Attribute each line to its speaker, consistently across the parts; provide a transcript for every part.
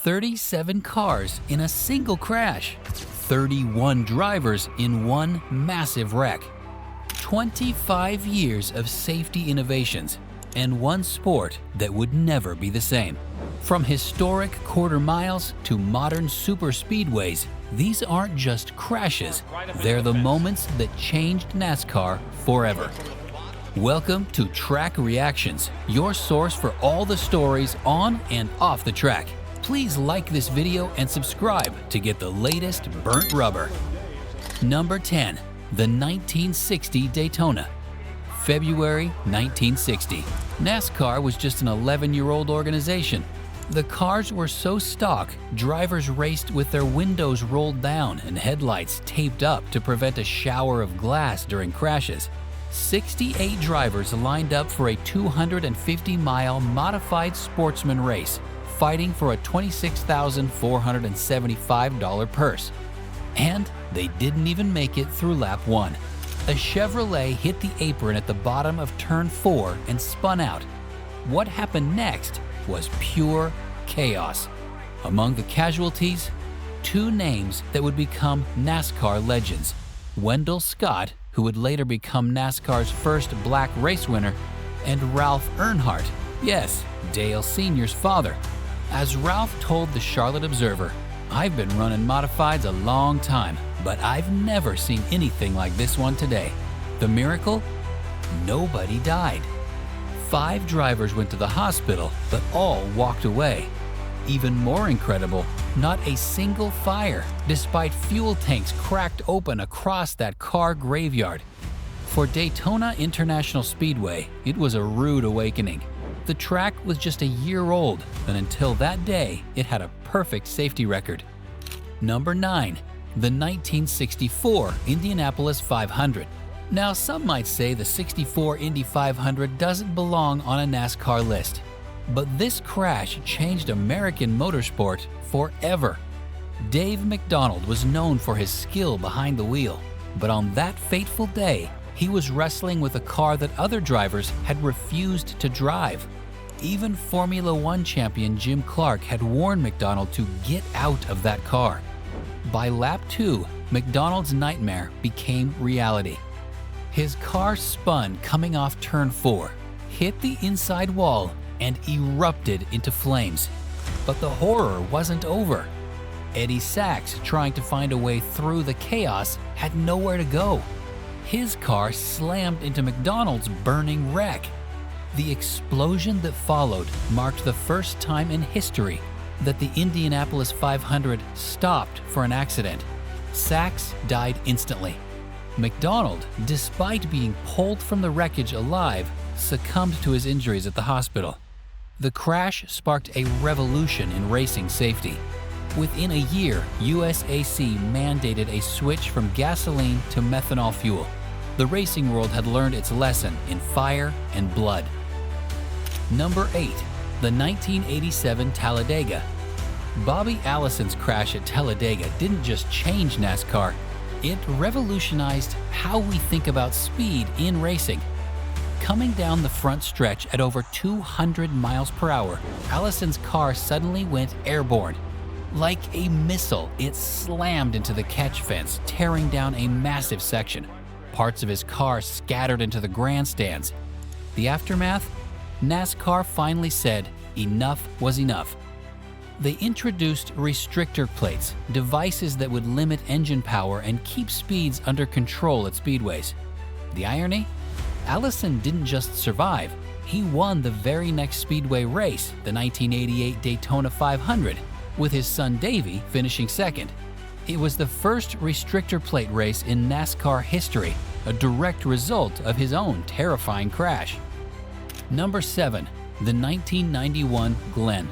Speaker 1: 37 cars in a single crash, 31 drivers in one massive wreck, 25 years of safety innovations, and one sport that would never be the same. From historic quarter miles to modern super speedways, these aren't just crashes, they're the moments that changed NASCAR forever. Welcome to Track Reactions, your source for all the stories on and off the track. Please like this video and subscribe to get the latest burnt rubber. Number 10. The 1960 Daytona. February 1960. NASCAR was just an 11-year-old organization. The cars were so stock, drivers raced with their windows rolled down and headlights taped up to prevent a shower of glass during crashes. 68 drivers lined up for a 250-mile modified sportsman race, fighting for a $26,475 purse. And they didn't even make it through lap 1. A Chevrolet hit the apron at the bottom of turn 4 and spun out. What happened next was pure chaos. Among the casualties, two names that would become NASCAR legends: Wendell Scott, who would later become NASCAR's first black race winner, and Ralph Earnhardt, yes, Dale Sr.'s father. As Ralph told the Charlotte Observer, "I've been running modifieds a long time, but I've never seen anything like this one today. The miracle? Nobody died. 5 drivers went to the hospital, but all walked away. Even more incredible, not a single fire, despite fuel tanks cracked open across that car graveyard." For Daytona International Speedway, it was a rude awakening. The track was just a year old, and until that day, it had a perfect safety record. Number 9. The 1964 Indianapolis 500. Now, some might say the 64 Indy 500 doesn't belong on a NASCAR list, but this crash changed American motorsport forever. Dave McDonald was known for his skill behind the wheel, but on that fateful day, he was wrestling with a car that other drivers had refused to drive. Even Formula One champion Jim Clark had warned McDonald to get out of that car. By lap 2, McDonald's nightmare became reality. His car spun coming off turn 4, hit the inside wall, and erupted into flames. But the horror wasn't over. Eddie Sachs, trying to find a way through the chaos, had nowhere to go. His car slammed into McDonald's burning wreck. The explosion that followed marked the first time in history that the Indianapolis 500 stopped for an accident. Sachs died instantly. McDonald, despite being pulled from the wreckage alive, succumbed to his injuries at the hospital. The crash sparked a revolution in racing safety. Within a year, USAC mandated a switch from gasoline to methanol fuel. The racing world had learned its lesson in fire and blood. Number 8. The 1987 Talladega. Bobby Allison's crash at Talladega didn't just change NASCAR, it revolutionized how we think about speed in racing. Coming down the front stretch at over 200 miles per hour, Allison's car suddenly went airborne. Like a missile, it slammed into the catch fence, tearing down a massive section. Parts of his car scattered into the grandstands. The aftermath? NASCAR finally said enough was enough. They introduced restrictor plates, devices that would limit engine power and keep speeds under control at speedways. The irony? Allison didn't just survive, he won the very next speedway race, the 1988 Daytona 500, with his son Davey finishing second. It was the first restrictor plate race in NASCAR history, a direct result of his own terrifying crash. Number 7. The 1991 Glen.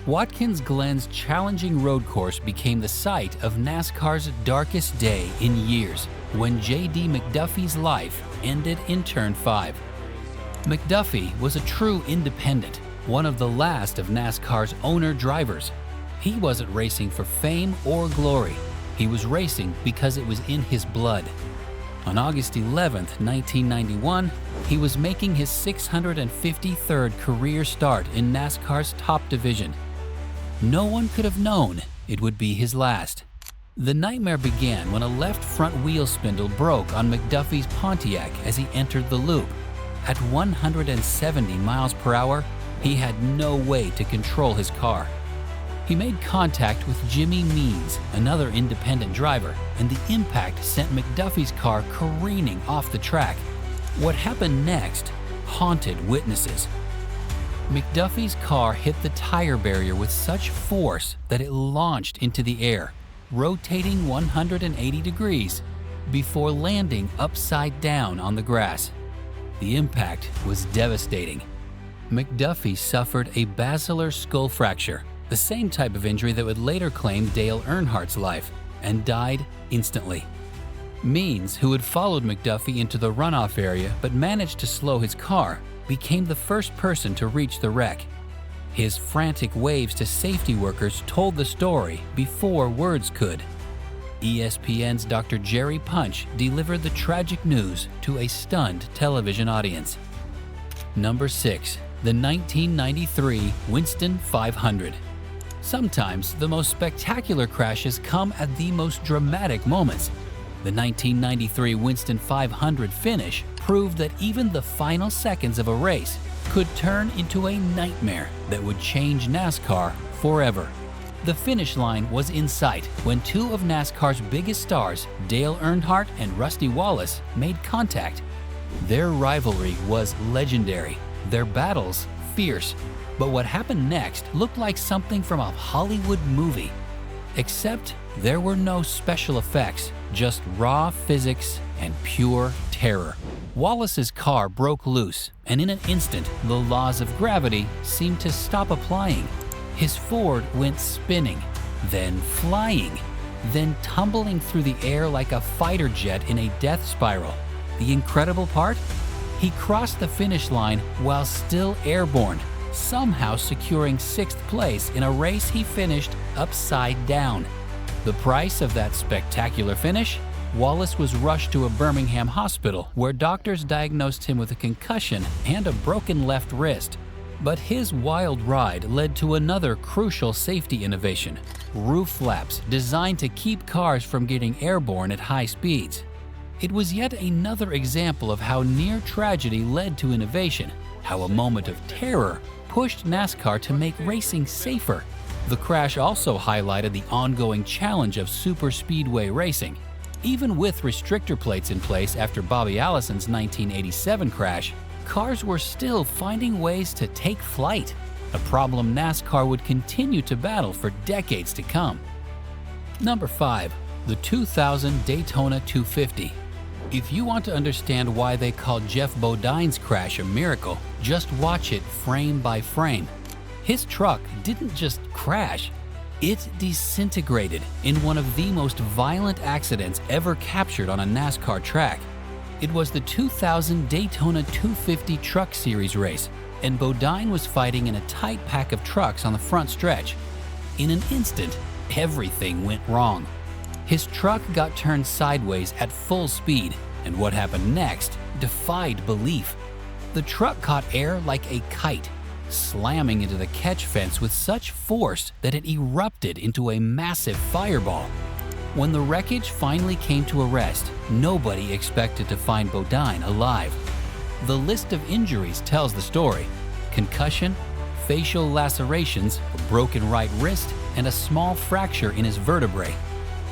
Speaker 1: Watkins Glen's challenging road course became the site of NASCAR's darkest day in years, when J.D. McDuffie's life ended in turn 5. McDuffie was a true independent, one of the last of NASCAR's owner drivers. He wasn't racing for fame or glory. He was racing because it was in his blood. On August 11, 1991, he was making his 653rd career start in NASCAR's top division. No one could have known it would be his last. The nightmare began when a left front wheel spindle broke on McDuffie's Pontiac as he entered the loop. At 170 miles per hour, he had no way to control his car. He made contact with Jimmy Means, another independent driver, and the impact sent McDuffie's car careening off the track. What happened next haunted witnesses. McDuffie's car hit the tire barrier with such force that it launched into the air, rotating 180 degrees before landing upside down on the grass. The impact was devastating. McDuffie suffered a basilar skull fracture, the same type of injury that would later claim Dale Earnhardt's life, and died instantly. Means, who had followed McDuffie into the runoff area but managed to slow his car, became the first person to reach the wreck. His frantic waves to safety workers told the story before words could. ESPN's Dr. Jerry Punch delivered the tragic news to a stunned television audience. Number 6. The 1993 Winston 500. Sometimes the most spectacular crashes come at the most dramatic moments. The 1993 Winston 500 finish proved that even the final seconds of a race could turn into a nightmare that would change NASCAR forever. The finish line was in sight when two of NASCAR's biggest stars, Dale Earnhardt and Rusty Wallace, made contact. Their rivalry was legendary, their battles fierce, but what happened next looked like something from a Hollywood movie. Except there were no special effects, just raw physics and pure terror. Wallace's car broke loose, and in an instant, the laws of gravity seemed to stop applying. His Ford went spinning, then flying, then tumbling through the air like a fighter jet in a death spiral. The incredible part? He crossed the finish line while still airborne, somehow securing 6th place in a race he finished upside down. The price of that spectacular finish? Wallace was rushed to a Birmingham hospital where doctors diagnosed him with a concussion and a broken left wrist. But his wild ride led to another crucial safety innovation: roof flaps designed to keep cars from getting airborne at high speeds. It was yet another example of how near tragedy led to innovation, how a moment of terror pushed NASCAR to make racing safer. The crash also highlighted the ongoing challenge of superspeedway racing. Even with restrictor plates in place after Bobby Allison's 1987 crash, cars were still finding ways to take flight, a problem NASCAR would continue to battle for decades to come. Number 5. The 2000 Daytona 250. If you want to understand why they called Jeff Bodine's crash a miracle, just watch it frame by frame. His truck didn't just crash, it disintegrated in one of the most violent accidents ever captured on a NASCAR track. It was the 2000 Daytona 250 Truck Series race, and Bodine was fighting in a tight pack of trucks on the front stretch. In an instant, everything went wrong. His truck got turned sideways at full speed, and what happened next defied belief. The truck caught air like a kite, slamming into the catch fence with such force that it erupted into a massive fireball. When the wreckage finally came to a rest, nobody expected to find Bodine alive. The list of injuries tells the story: concussion, facial lacerations, a broken right wrist, and a small fracture in his vertebrae.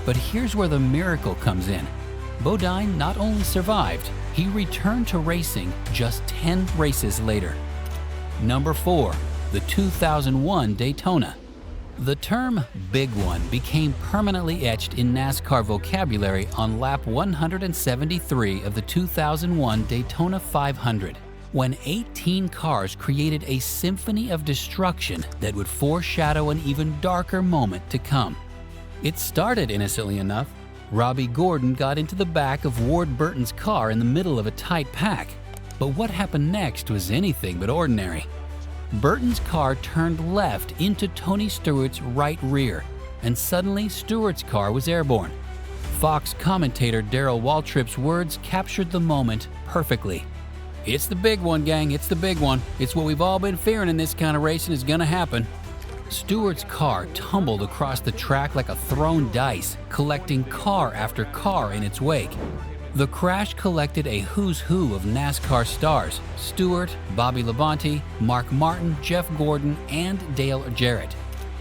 Speaker 1: But here's where the miracle comes in. Bodine not only survived, he returned to racing just 10 races later. Number 4. The 2001 Daytona. The term Big One became permanently etched in NASCAR vocabulary on lap 173 of the 2001 Daytona 500, when 18 cars created a symphony of destruction that would foreshadow an even darker moment to come. It started innocently enough. Robbie Gordon got into the back of Ward Burton's car in the middle of a tight pack. But what happened next was anything but ordinary. Burton's car turned left into Tony Stewart's right rear, and suddenly Stewart's car was airborne. Fox commentator Darrell Waltrip's words captured the moment perfectly. "It's the big one, gang, it's the big one. It's what we've all been fearing in this kind of racing is gonna happen." Stewart's car tumbled across the track like a thrown dice, collecting car after car in its wake. The crash collected a who's who of NASCAR stars: Stewart, Bobby Labonte, Mark Martin, Jeff Gordon, and Dale Jarrett.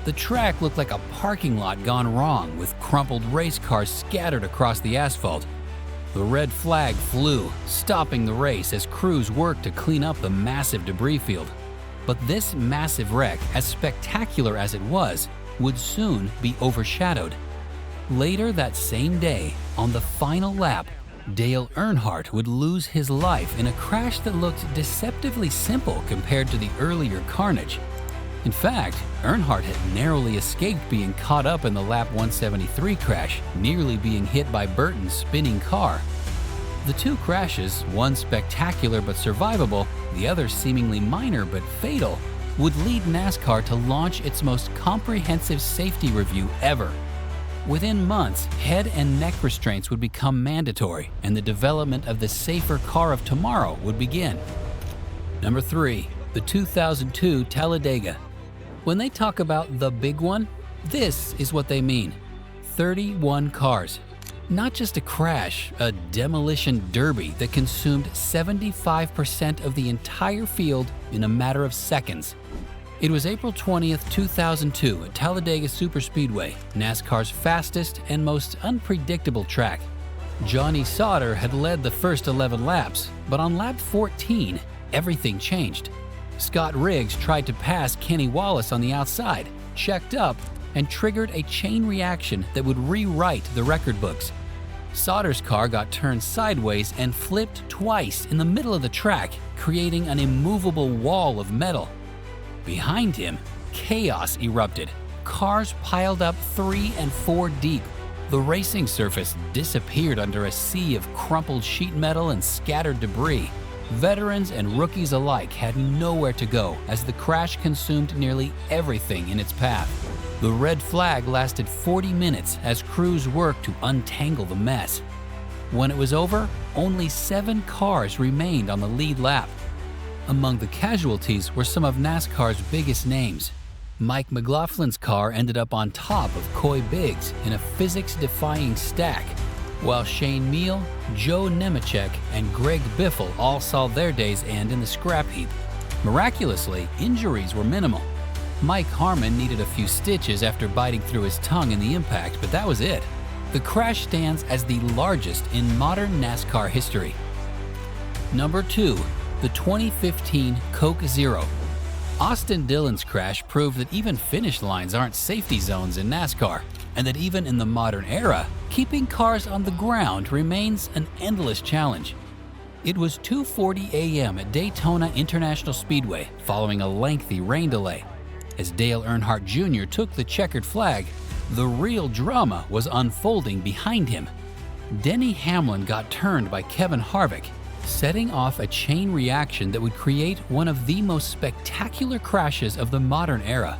Speaker 1: The track looked like a parking lot gone wrong, with crumpled race cars scattered across the asphalt. The red flag flew, stopping the race as crews worked to clean up the massive debris field. But this massive wreck, as spectacular as it was, would soon be overshadowed. Later that same day, on the final lap, Dale Earnhardt would lose his life in a crash that looked deceptively simple compared to the earlier carnage. In fact, Earnhardt had narrowly escaped being caught up in the lap 173 crash, nearly being hit by Burton's spinning car. The two crashes, one spectacular but survivable, the other seemingly minor but fatal, would lead NASCAR to launch its most comprehensive safety review ever. Within months, head and neck restraints would become mandatory, and the development of the safer car of tomorrow would begin. Number 3. The 2002 Talladega. When they talk about the big one, this is what they mean: 31 cars. Not just a crash, a demolition derby that consumed 75% of the entire field in a matter of seconds. It was April 20th, 2002 at Talladega Superspeedway, NASCAR's fastest and most unpredictable track. Johnny Sauter had led the first 11 laps, but on lap 14, everything changed. Scott Riggs tried to pass Kenny Wallace on the outside, checked up, and triggered a chain reaction that would rewrite the record books. Sauter's car got turned sideways and flipped twice in the middle of the track, creating an immovable wall of metal. Behind him, chaos erupted. Cars piled up 3 and 4 deep. The racing surface disappeared under a sea of crumpled sheet metal and scattered debris. Veterans and rookies alike had nowhere to go as the crash consumed nearly everything in its path. The red flag lasted 40 minutes as crews worked to untangle the mess. When it was over, only 7 cars remained on the lead lap. Among the casualties were some of NASCAR's biggest names. Mike McLaughlin's car ended up on top of Coy Biggs in a physics-defying stack, while Shane Meal, Joe Nemechek, and Greg Biffle all saw their days end in the scrap heap. Miraculously, injuries were minimal. Mike Harmon needed a few stitches after biting through his tongue in the impact, but that was it. The crash stands as the largest in modern NASCAR history. Number 2. The 2015 Coke Zero. Austin Dillon's crash proved that even finish lines aren't safety zones in NASCAR, and that even in the modern era, keeping cars on the ground remains an endless challenge. It was 2:40 a.m. at Daytona International Speedway following a lengthy rain delay. As Dale Earnhardt Jr. took the checkered flag, the real drama was unfolding behind him. Denny Hamlin got turned by Kevin Harvick, setting off a chain reaction that would create one of the most spectacular crashes of the modern era.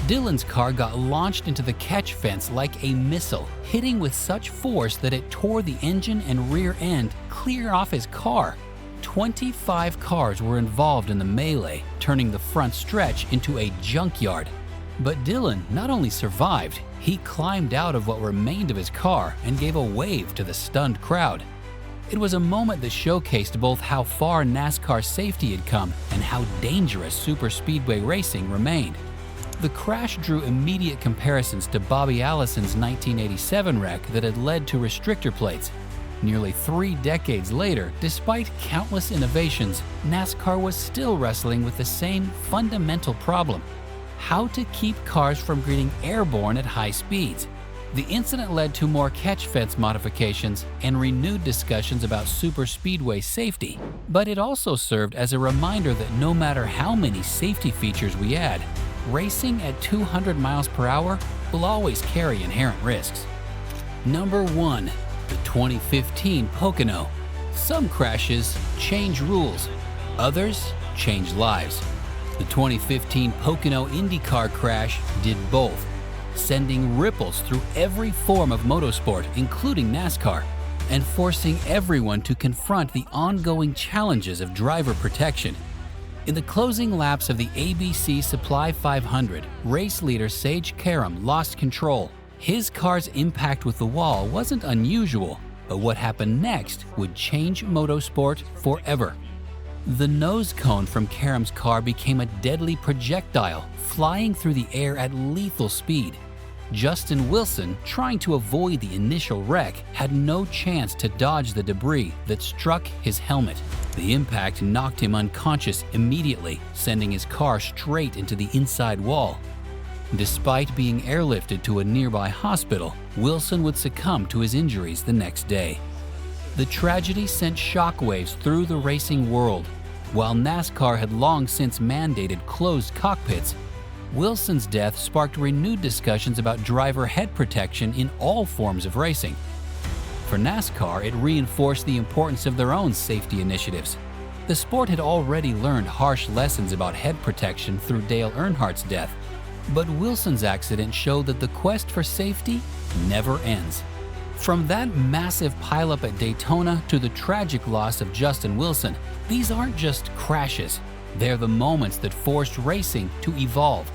Speaker 1: Dillon's car got launched into the catch fence like a missile, hitting with such force that it tore the engine and rear end clear off his car. 25 cars were involved in the melee, turning the front stretch into a junkyard. But Dillon not only survived, he climbed out of what remained of his car and gave a wave to the stunned crowd. It was a moment that showcased both how far NASCAR safety had come and how dangerous superspeedway racing remained. The crash drew immediate comparisons to Bobby Allison's 1987 wreck that had led to restrictor plates. Nearly 3 decades later, despite countless innovations, NASCAR was still wrestling with the same fundamental problem: how to keep cars from getting airborne at high speeds. The incident led to more catch fence modifications and renewed discussions about superspeedway safety, but it also served as a reminder that no matter how many safety features we add, racing at 200 miles per hour will always carry inherent risks. Number 1. The 2015 Pocono. Some crashes change rules, others change lives. The 2015 Pocono IndyCar crash did both, sending ripples through every form of motorsport, including NASCAR, and forcing everyone to confront the ongoing challenges of driver protection. In the closing laps of the ABC Supply 500, race leader Sage Karam lost control. His car's impact with the wall wasn't unusual, but what happened next would change motorsport forever. The nose cone from Karam's car became a deadly projectile, flying through the air at lethal speed. Justin Wilson, trying to avoid the initial wreck, had no chance to dodge the debris that struck his helmet. The impact knocked him unconscious immediately, sending his car straight into the inside wall. Despite being airlifted to a nearby hospital, Wilson would succumb to his injuries the next day. The tragedy sent shockwaves through the racing world. While NASCAR had long since mandated closed cockpits, Wilson's death sparked renewed discussions about driver head protection in all forms of racing. For NASCAR, it reinforced the importance of their own safety initiatives. The sport had already learned harsh lessons about head protection through Dale Earnhardt's death, but Wilson's accident showed that the quest for safety never ends. From that massive pileup at Daytona to the tragic loss of Justin Wilson, these aren't just crashes. They're the moments that forced racing to evolve.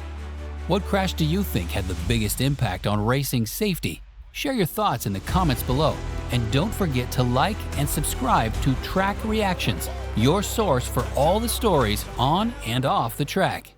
Speaker 1: What crash do you think had the biggest impact on racing safety? Share your thoughts in the comments below. And don't forget to like and subscribe to Track Reactions, your source for all the stories on and off the track.